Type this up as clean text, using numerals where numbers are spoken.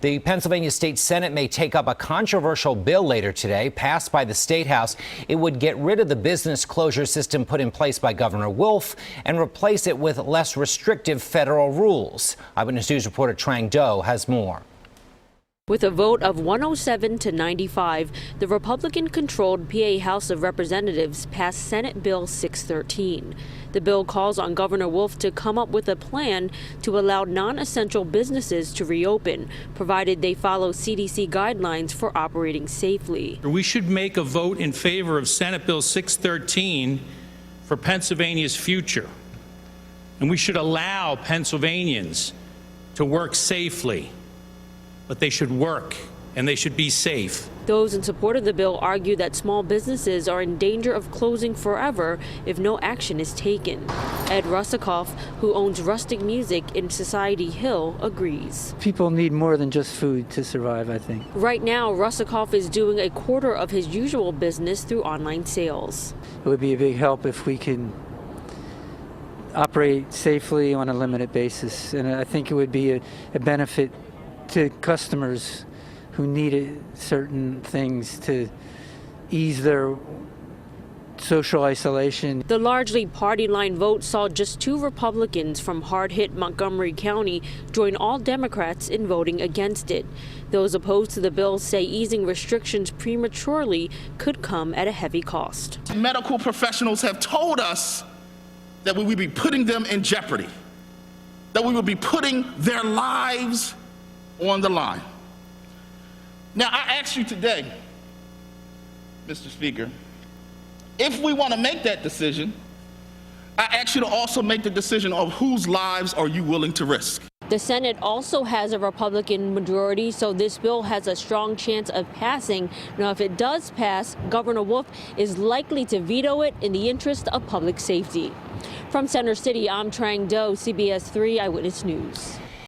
The Pennsylvania State Senate may take up a controversial bill later today, passed by the State House. It would get rid of the business closure system put in place by Governor Wolf and replace it with less restrictive federal rules. Eyewitness News reporter Trang Do has more. With a vote of 107 to 95, the Republican-controlled PA House of Representatives passed Senate Bill 613. The bill calls on Governor Wolf to come up with a plan to allow non-essential businesses to reopen, provided they follow CDC guidelines for operating safely. We should make a vote in favor of Senate Bill 613 for Pennsylvania's future. And we should allow Pennsylvanians to work safely. But they should work and they should be safe. Those in support of the bill argue that small businesses are in danger of closing forever if no action is taken. Ed Russakoff, who owns Rustic Music in Society Hill, agrees. People need more than just food to survive, I think. Right now, Russakoff is doing a quarter of his usual business through online sales. It would be a big help if we can operate safely on a limited basis, and I think it would be a benefit to customers who needed certain things to ease their social isolation. The largely party line vote saw just 2 Republicans from hard-hit Montgomery County join all Democrats in voting against it. Those opposed to the bill say easing restrictions prematurely could come at a heavy cost. Medical professionals have told us that we would be putting them in jeopardy, that we would be putting their lives on the line. Now, I ask you today, Mr. Speaker, if we want to make that decision, I ask you to also make the decision of whose lives are you willing to risk. The Senate also has a Republican majority, so this bill has a strong chance of passing. Now, if it does pass, Governor Wolf is likely to veto it in the interest of public safety. From Center City, I'm Trang Do, CBS 3 Eyewitness News.